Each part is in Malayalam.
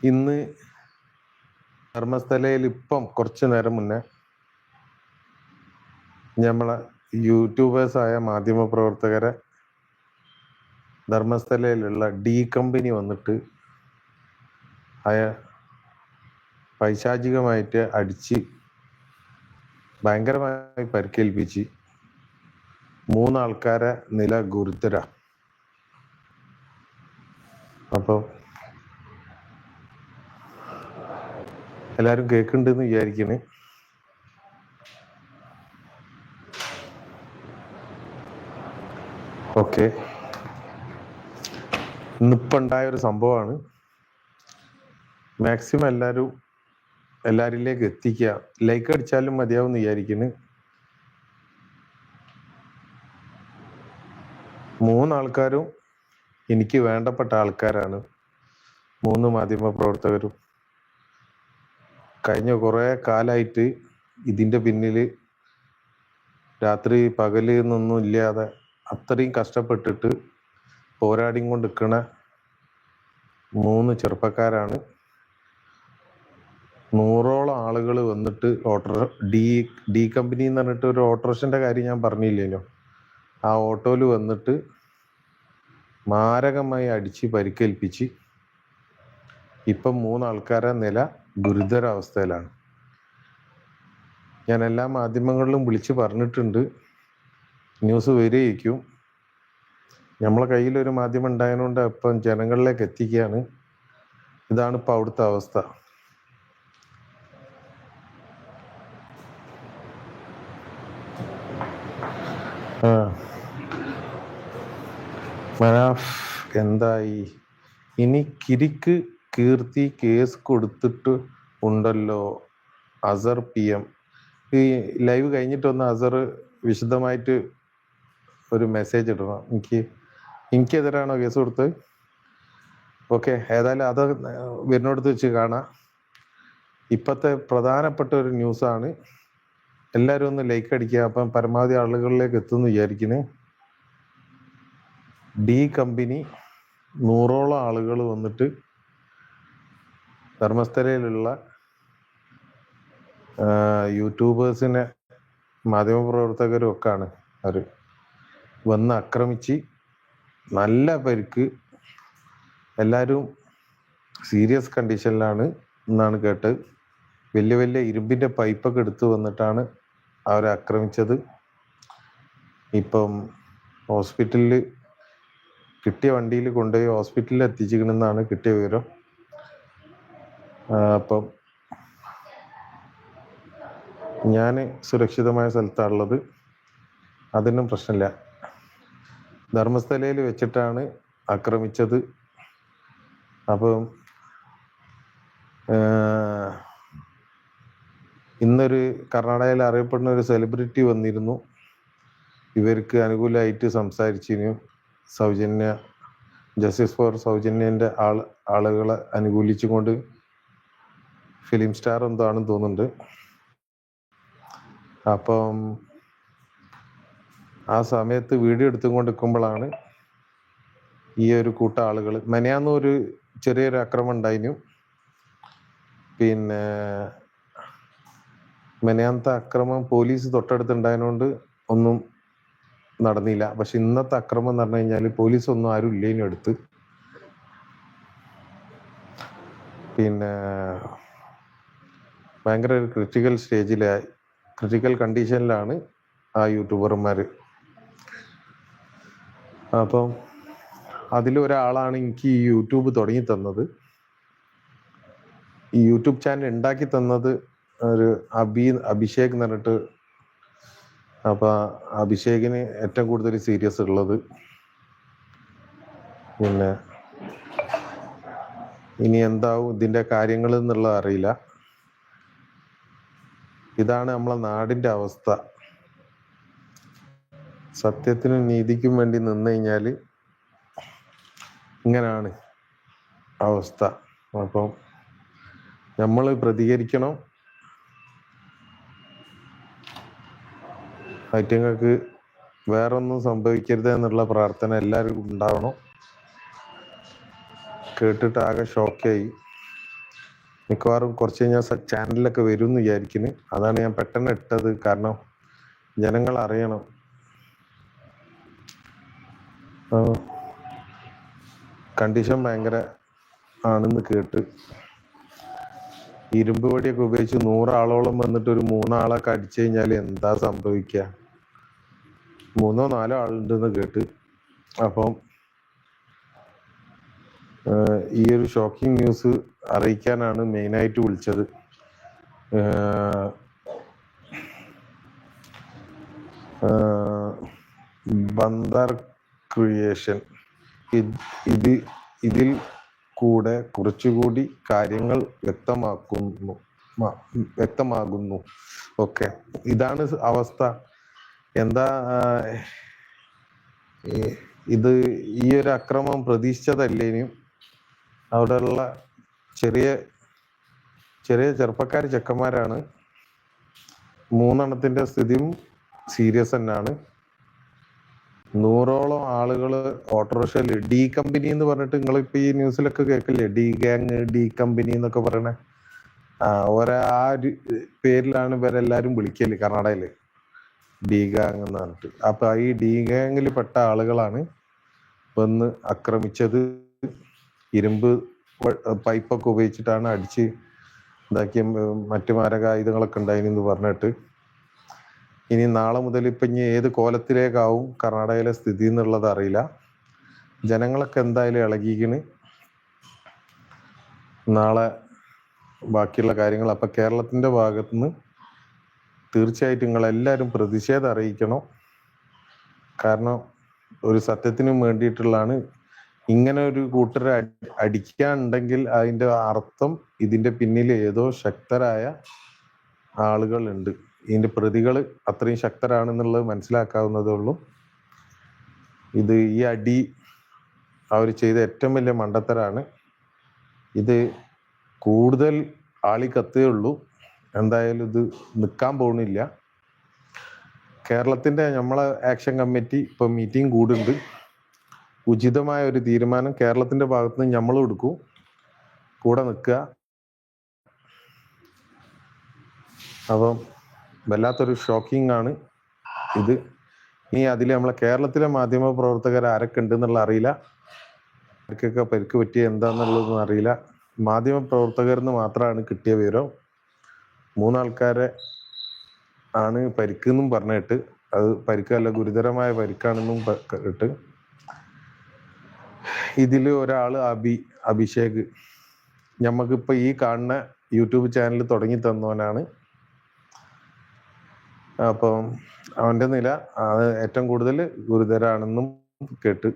ഇന്ന് ധർമ്മസ്ഥലയിൽ ഇപ്പം കുറച്ചു നേരം മുന്നേ നമ്മളെ യൂട്യൂബേഴ്സായ മാധ്യമപ്രവർത്തകരെ ധർമ്മസ്ഥലയിലുള്ള ഡി കമ്പനി വന്നിട്ട് പൈശാചികമായിട്ട് അടിച്ച് ഭയങ്കരമായി പരിക്കേൽപ്പിച്ച് 3 ആൾക്കാരെ നില ഗുരുതര. അപ്പോൾ എല്ലാവരും കേൾക്കുന്നുണ്ടെന്ന് വിചാരിക്കണേ. ഓക്കെ, ഇന്നിപ്പോൾ ഉണ്ടായ ഒരു സംഭവമാണ്. മാക്സിമം എല്ലാവരിലേക്ക് എത്തിക്കുക. ലൈക്ക് അടിച്ചാലും മതിയാവും എന്ന് വിചാരിക്കുന്നു. 3 ആൾക്കാരും എനിക്ക് വേണ്ടപ്പെട്ട ആൾക്കാരാണ്. 3 മാധ്യമ പ്രവർത്തകരും കഴിഞ്ഞ കുറേ കാലമായിട്ട് ഇതിൻ്റെ പിന്നിൽ രാത്രി പകല് എന്നൊന്നും ഇല്ലാതെ അത്രയും കഷ്ടപ്പെട്ടിട്ട് പോരാടി കൊണ്ട് നിൽക്കണ 3 ചെറുപ്പക്കാരാണ്. 100ഓളം ആളുകൾ വന്നിട്ട് ഡി കമ്പനി എന്ന് പറഞ്ഞിട്ട് ഒരു ഓട്ടോറിക്ഷൻ്റെ കാര്യം ഞാൻ പറഞ്ഞില്ലേനോ, ആ ഓട്ടോയിൽ വന്നിട്ട് മാരകമായി അടിച്ച് പരിക്കേൽപ്പിച്ച് ഇപ്പം 3 ആൾക്കാരെ നില ഗുരുതരാവസ്ഥയിലാണ്. ഞാൻ എല്ലാ മാധ്യമങ്ങളിലും വിളിച്ച് പറഞ്ഞിട്ടുണ്ട്, ന്യൂസ് വരികയും നമ്മളെ കയ്യിലൊരു മാധ്യമം ഉണ്ടായതുകൊണ്ട് അപ്പം ജനങ്ങളിലേക്ക് എത്തിക്കുകയാണ്. ഇതാണ് ഇപ്പം അവിടുത്തെ അവസ്ഥ. മനാഫ് എന്തായി? ഇനി കിരിക്ക് കീർത്തി കേസ് കൊടുത്തിട്ട് ഉണ്ടല്ലോ അസർ PM. ഈ ലൈവ് കഴിഞ്ഞിട്ടൊന്ന് അസർ വിശദമായിട്ട് ഒരു മെസ്സേജ് ഇടണം. എനിക്കെതിരാണോ കേസ് കൊടുത്തത്? ഓക്കെ, ഏതായാലും അത് വരുന്നിടത്ത് വെച്ച് കാണാം. ഇപ്പോഴത്തെ പ്രധാനപ്പെട്ട ഒരു ന്യൂസാണ്. എല്ലാവരും ഒന്ന് ലൈക്ക് അടിക്കുക, അപ്പം പരമാവധി ആളുകളിലേക്ക് എത്തുമെന്ന് വിചാരിക്കുന്നു. ഡി കമ്പനി 100ഓളം ആളുകൾ വന്നിട്ട് ധർമ്മസ്ഥലയിലുള്ള യൂട്യൂബേഴ്സിനെ മാധ്യമപ്രവർത്തകരും ഒക്കെയാണ് അവർ വന്ന് ആക്രമിച്ച് നല്ല പരിക്ക്. എല്ലാവരും സീരിയസ് കണ്ടീഷനിലാണ് എന്നാണ് കേട്ടത്. വലിയ വലിയ ഇരുമ്പിൻ്റെ പൈപ്പൊക്കെ എടുത്ത് വന്നിട്ടാണ് അവരെ ആക്രമിച്ചത്. ഇപ്പം ഹോസ്പിറ്റലിൽ കിട്ടിയ വണ്ടിയിൽ കൊണ്ടുപോയി ഹോസ്പിറ്റലിൽ എത്തിച്ചിരിക്കണമെന്നാണ് കിട്ടിയ വിവരം. അപ്പം ഞാൻ സുരക്ഷിതമായ സ്ഥലത്താണുള്ളത്, അതിനും പ്രശ്നമില്ല. ധർമ്മസ്ഥലയിൽ വെച്ചിട്ടാണ് ആക്രമിച്ചത്. അപ്പം ഇന്നൊരു കർണാടകയിൽ അറിയപ്പെടുന്ന ഒരു സെലിബ്രിറ്റി വന്നിരുന്നു, ഇവർക്ക് അനുകൂലമായിട്ട് സംസാരിച്ചിരുന്നു. സൗജന്യ ജസ്റ്റിസ് ഫോർ സൗജന്യൻ്റെ ആളുകളെ അനുകൂലിച്ചുകൊണ്ട് ഫിലിം സ്റ്റാർ എന്തോ ആണെന്ന് തോന്നുന്നുണ്ട്. അപ്പം ആ സമയത്ത് വീഡിയോ എടുത്തുകൊണ്ട് നിൽക്കുമ്പോഴാണ് ഈ ഒരു കൂട്ടം ആളുകൾ, മെനയാന്ന് ഒരു ചെറിയൊരു ആക്രമണം ഉണ്ടായിരുന്നു. പിന്നെ മെനയാന്നത്തെ അക്രമം പോലീസ് തൊട്ടടുത്തുണ്ടായതുകൊണ്ട് ഒന്നും നടന്നില്ല. പക്ഷെ ഇന്നത്തെ അക്രമം എന്ന് പറഞ്ഞു കഴിഞ്ഞാൽ പോലീസ് ഒന്നും ആരും ഇല്ല ഇനി അടുത്ത്. പിന്നെ ഭയങ്കര ഒരു ക്രിട്ടിക്കൽ കണ്ടീഷനിലാണ് ആ യൂട്യൂബർമാർ. അപ്പം അതിലൊരാളാണ് എനിക്ക് ഈ യൂട്യൂബ് തുടങ്ങി തന്നത്, ഈ യൂട്യൂബ് ചാനൽ ഉണ്ടാക്കി തന്നത് ഒരു അഭിഷേക് എന്ന് പറഞ്ഞിട്ട്. അപ്പം അഭിഷേകിന് ഏറ്റവും കൂടുതൽ സീരിയസ് ഉള്ളത്. പിന്നെ ഇനി എന്താവും ഇതിൻ്റെ കാര്യങ്ങൾ എന്നുള്ളത് അറിയില്ല. ഇതാണ് നമ്മളെ നാടിൻ്റെ അവസ്ഥ. സത്യത്തിനും നീതിക്കും വേണ്ടി നിന്ന് കഴിഞ്ഞാൽ ഇങ്ങനാണ് അവസ്ഥ. അപ്പം നമ്മൾ പ്രതികരിക്കണം. ഐറ്റങ്ങൾക്ക് വേറൊന്നും സംഭവിക്കരുത് എന്നുള്ള പ്രാർത്ഥന എല്ലാവരും ഉണ്ടാവണം. കേട്ടിട്ട് ആകെ ഷോക്കായി. മിക്കവാറും കുറച്ച് കഴിഞ്ഞാൽ ചാനലിലൊക്കെ വരും എന്ന് വിചാരിക്കുന്നു. അതാണ് ഞാൻ പെട്ടെന്ന് ഇട്ടത്. കാരണം ജനങ്ങൾ അറിയണം. കണ്ടീഷൻ ഭയങ്കര ആണെന്ന് കേട്ട്. ഇരുമ്പ് വടിയൊക്കെ ഉപയോഗിച്ച് 100 ആളോളം വന്നിട്ട് ഒരു 3 ആളൊക്കെ അടിച്ചു കഴിഞ്ഞാൽ എന്താ സംഭവിക്കുക? 3 4 ആളുണ്ടെന്ന് കേട്ട്. അപ്പം ഈ ഒരു ഷോക്കിംഗ് ന്യൂസ് അറിയിക്കാനാണ് മെയിനായിട്ട് വിളിച്ചത്. ബന്ദർ ക്രിയേഷൻ ഇതിൽ കൂടെ കുറച്ചുകൂടി കാര്യങ്ങൾ വ്യക്തമാകുന്നു. ഓക്കെ, ഇതാണ് അവസ്ഥ. എന്താ ഇത് ഈ ഒരു അക്രമം പ്രതീക്ഷിച്ചതല്ലേനും. അവിടെയുള്ള ചെറിയ ചെറുപ്പക്കാർ ചെക്കന്മാരാണ്. 3 എണ്ണത്തിന്റെ സ്ഥിതിയും സീരിയസ് തന്നെയാണ്. 100ഓളം ആളുകൾ ഓട്ടോറിക്ഷയിൽ ഡി കമ്പനി എന്ന് പറഞ്ഞിട്ട് നിങ്ങളിപ്പോ ഈ ന്യൂസിലൊക്കെ കേൾക്കില്ലേ, ഡി ഗാങ്, ഡി കമ്പനി എന്നൊക്കെ പറയണേ. ആ ഒരു പേരിലാണ് ഇവരെല്ലാരും വിളിക്കല് കർണാടകയില്, ഡി ഗാങ് എന്ന് പറഞ്ഞിട്ട്. അപ്പൊ ഈ ഡി ഗാങ്ങിൽ പെട്ട ആളുകളാണ് വന്ന് ആക്രമിച്ചത്. ഇരുമ്പ് പൈപ്പൊക്കെ ഉപയോഗിച്ചിട്ടാണ് അടിച്ച് ഇതാക്കിയ. മറ്റു മാരകായുധങ്ങളൊക്കെ ഉണ്ടായിന്ന് പറഞ്ഞിട്ട്. ഇനി നാളെ മുതൽ ഇപ്പൊ ഇനി ഏത് കോലത്തിലേക്കാവും കർണാടകയിലെ സ്ഥിതി എന്നുള്ളത് അറിയില്ല. ജനങ്ങളൊക്കെ എന്തായാലും ഇളകിക്കണ്. നാളെ ബാക്കിയുള്ള കാര്യങ്ങൾ. അപ്പൊ കേരളത്തിന്റെ ഭാഗത്തുനിന്ന് തീർച്ചയായിട്ടും നിങ്ങളെല്ലാവരും പ്രതിഷേധം അറിയിക്കണം. കാരണം ഒരു സത്യത്തിനും വേണ്ടിയിട്ടുള്ളതാണ്. ഇങ്ങനെ ഒരു കൂട്ടരെ അടിക്കാനുണ്ടെങ്കിൽ അതിന്റെ അർത്ഥം ഇതിന്റെ പിന്നിൽ ഏതോ ശക്തരായ ആളുകളുണ്ട്. ഇതിന്റെ പ്രതികൾ അത്രയും ശക്തരാണെന്നുള്ളത് മനസ്സിലാക്കാവുന്നതേ ഉള്ളൂ. ഈ അടി അവർ ചെയ്ത ഏറ്റവും വലിയ മണ്ടത്തരാണ്. ഇത് കൂടുതൽ ആളി കത്തേ ഉള്ളൂ. എന്തായാലും ഇത് നിൽക്കാൻ പോകുന്നില്ല. കേരളത്തിന്റെ നമ്മളെ ആക്ഷൻ കമ്മിറ്റി ഇപ്പൊ മീറ്റിംഗ് കൂടുന്നുണ്ട്. ഉചിതമായ ഒരു തീരുമാനം കേരളത്തിന്റെ ഭാഗത്തുനിന്ന് നമ്മൾ എടുക്കും. കൂടെ നിൽക്കുക. അപ്പം വല്ലാത്തൊരു ഷോക്കിംഗ് ആണ് ഇത്. ഇനി അതിൽ നമ്മളെ കേരളത്തിലെ മാധ്യമ പ്രവർത്തകർ ആരൊക്കെ ഉണ്ടെന്നുള്ള അറിയില്ല. ആർക്കൊക്കെ പരിക്ക് പറ്റിയ എന്താന്നുള്ളതൊന്നും അറിയില്ല. മാധ്യമ പ്രവർത്തകർന്ന് മാത്രമാണ് കിട്ടിയ വിവരം. 3 ആൾക്കാരെ ആണ് പരിക്കെന്നും പറഞ്ഞിട്ട്. അത് പരിക്കല്ല, ഗുരുതരമായ പരിക്കാണെന്നും കേട്ട്. ഇതിൽ ഒരാള് അഭിഷേക്, ഞമ്മക്കിപ്പോ ഈ കാണുന്ന യൂട്യൂബ് ചാനൽ തുടങ്ങി തന്നവനാണ്. അപ്പം അവന്റെ നില ഏറ്റവും കൂടുതൽ ഗുരുതരാണെന്നും കേട്ട്.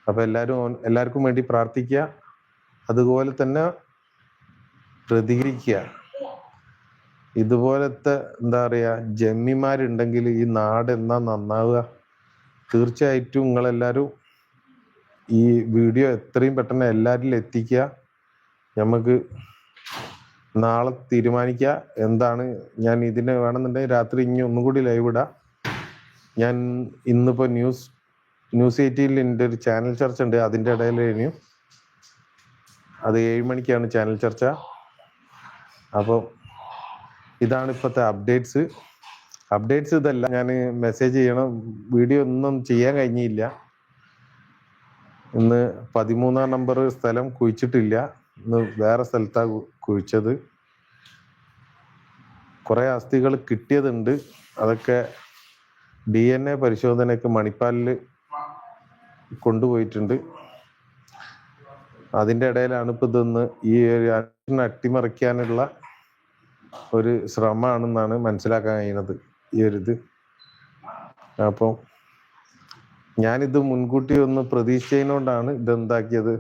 അപ്പൊ എല്ലാവർക്കും വേണ്ടി പ്രാർത്ഥിക്കുക. അതുപോലെ തന്നെ പ്രതികരിക്കുക. ഇതുപോലത്തെ എന്താ പറയാ ജമ്മിമാരുണ്ടെങ്കിൽ ഈ നാട് എന്നാ നന്നാവുക. തീർച്ചയായിട്ടും നിങ്ങളെല്ലാരും ഈ വീഡിയോ എത്രയും പെട്ടെന്ന് എല്ലാവരിലും എത്തിക്കുക. നമുക്ക് നാളെ തീരുമാനിക്കുക എന്താണ്. ഞാൻ ഇതിന് വേണമെന്നുണ്ടെങ്കിൽ രാത്രി ഇനി ഒന്നും കൂടി ലൈവ് ഇടാം. ഞാൻ ഇന്നിപ്പോ ന്യൂസ് 18 എൻ്റെ ഒരു ചാനൽ ചർച്ച ഉണ്ട്. അതിൻ്റെ ഇടയിൽ കഴിഞ്ഞു. അത് 7 മണിക്കാണ് ചാനൽ ചർച്ച. അപ്പോൾ ഇതാണ് ഇപ്പോഴത്തെ അപ്ഡേറ്റ്സ് ഇതല്ല. ഞാൻ മെസ്സേജ് ചെയ്യണം. വീഡിയോ ഒന്നും ചെയ്യാൻ കഴിഞ്ഞില്ല. ഇന്ന് 13-ാം നമ്പർ സ്ഥലം കുഴിച്ചിട്ടില്ല. ഇന്ന് വേറെ സ്ഥലത്താണ് കുഴിച്ചത്. കുറെ അസ്ഥികൾ കിട്ടിയതുണ്ട്. അതൊക്കെ DNA പരിശോധനയ്ക്ക് മണിപ്പാലിൽ കൊണ്ടുപോയിട്ടുണ്ട്. അതിൻ്റെ ഇടയിലാണ് ഇപ്പൊ ഇതൊന്ന് ഈ അട്ടിമറിക്കാനുള്ള ഒരു ശ്രമമാണെന്നാണ് മനസ്സിലാക്കാൻ കഴിയുന്നത് ഈ ഒരു ഇത്. അപ്പം ഞാനിത് മുൻകൂട്ടി ഒന്ന് പ്രതീക്ഷിച്ചതിനോണ്ടാണ് ഇതെന്താക്കിയത്.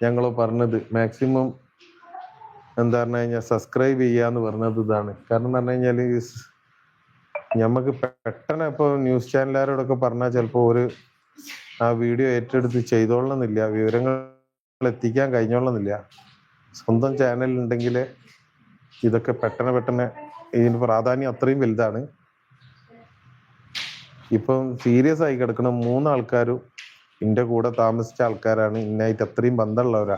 ഞങ്ങൾ പറഞ്ഞത് മാക്സിമം എന്താ പറഞ്ഞു കഴിഞ്ഞാൽ സബ്സ്ക്രൈബ് ചെയ്യാന്ന് പറഞ്ഞത് ഇതാണ്. കാരണം എന്ന് പറഞ്ഞു കഴിഞ്ഞാല് ഞമ്മക്ക് പെട്ടെന്ന് ഇപ്പൊ ന്യൂസ് ചാനലുകാരോടൊക്കെ പറഞ്ഞാൽ ചിലപ്പോ ആ വീഡിയോ ഏറ്റെടുത്ത് ചെയ്തോളണമെന്നില്ല, വിവരങ്ങൾ എത്തിക്കാൻ കഴിഞ്ഞോളണമെന്നില്ല. സ്വന്തം ചാനൽ ഉണ്ടെങ്കിൽ ഇതൊക്കെ പെട്ടെന്ന് ഇതിന് പ്രാധാന്യം അത്രയും വലുതാണ്. ഇപ്പം സീരിയസ് ആയി കിടക്കുന്ന 3 ആൾക്കാരും എൻ്റെ കൂടെ താമസിച്ച ആൾക്കാരാണ്. ഇന്നായിട്ട് അത്രയും ബന്ധമുള്ളവരാ.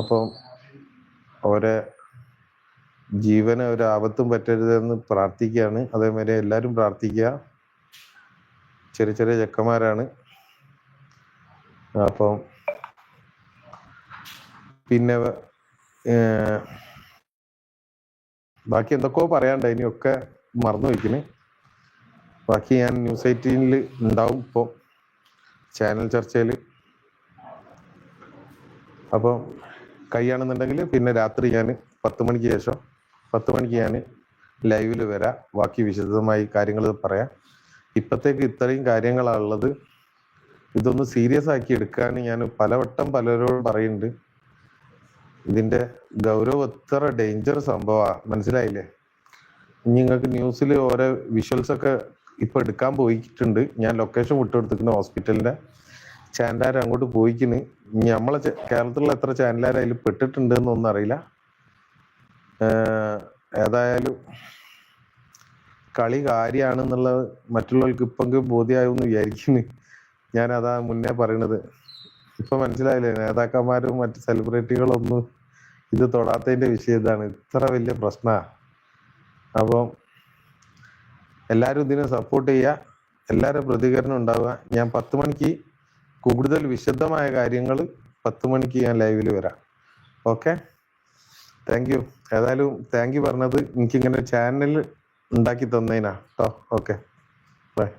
അപ്പം ഓരോ ജീവന് ഒരു ആപത്തും പറ്റരുതെന്ന് പ്രാർത്ഥിക്കുകയാണ്. അതേമാതിരി എല്ലാവരും പ്രാർത്ഥിക്കുക. ചെറിയ ചെറിയ ചെക്കന്മാരാണ്. അപ്പം പിന്നെ ബാക്കി എന്തൊക്കെയോ പറയാണ്ട്, ഇനിയൊക്കെ മറന്നു വയ്ക്കുന്നു. ബാക്കി ഞാൻ ന്യൂസ് 18 ഉണ്ടാവും ഇപ്പോൾ ചാനൽ ചർച്ചയിൽ. അപ്പോൾ കഴിയുകയാണെന്നുണ്ടെങ്കിൽ പിന്നെ രാത്രി ഞാൻ 10 മണിക്ക് ശേഷം 10 മണിക്ക് ഞാൻ ലൈവിൽ വരാം. ബാക്കി വിശദമായി കാര്യങ്ങൾ പറയാം. ഇപ്പോഴത്തേക്ക് ഇത്രയും കാര്യങ്ങളാണുള്ളത്. ഇതൊന്ന് സീരിയസ് ആക്കി എടുക്കാൻ ഞാൻ പലവട്ടം പലരോടും പറയുന്നുണ്ട്. ഇതിന്റെ ഗൗരവം എത്ര ഡേഞ്ചർ സംഭവമാണ്, മനസ്സിലായില്ലേ? നിങ്ങൾക്ക് ന്യൂസിൽ ഓരോ വിഷ്വൽസ് ഒക്കെ ഇപ്പൊ എടുക്കാൻ പോയിട്ടുണ്ട്. ഞാൻ ലൊക്കേഷൻ വിട്ടുകൊടുത്തിരിക്കുന്ന ഹോസ്പിറ്റലിന്റെ. ചാനലാർ അങ്ങോട്ട് പോയിക്കുന്നു. നമ്മളെ കേരളത്തിലുള്ള എത്ര ചാനലാർ അതിൽ പെട്ടിട്ടുണ്ട് എന്നൊന്നും അറിയില്ല. ഏതായാലും കളി കാര്യമാണെന്നുള്ളത് മറ്റുള്ളവർക്ക് ഇപ്പം ബോധ്യമായെന്ന് വിചാരിക്കുന്നു. ഞാൻ അതാ മുന്നേ പറയണത്. ഇപ്പൊ മനസ്സിലായില്ലേ, നേതാക്കന്മാരും മറ്റ് സെലിബ്രിറ്റികളൊന്നും ഇത് തൊടാത്തതിന്റെ വിഷയം ഇതാണ്. ഇത്ര വലിയ പ്രശ്നമാണ്. അപ്പം എല്ലാവരും ഇതിനെ സപ്പോർട്ട് ചെയ്യുക. എല്ലാവരും പ്രതികരണം ഉണ്ടാവുക. ഞാൻ 10 മണിക്ക് കൂടുതൽ വിശദമായ കാര്യങ്ങൾ 10 മണിക്ക് ഞാൻ ലൈവിൽ വരാം. Okay, thank you. ഏതായാലും താങ്ക് യു പറഞ്ഞത് എനിക്കിങ്ങനെ ചാനൽ ഉണ്ടാക്കി തന്നതിനാ കേട്ടോ. Okay, by.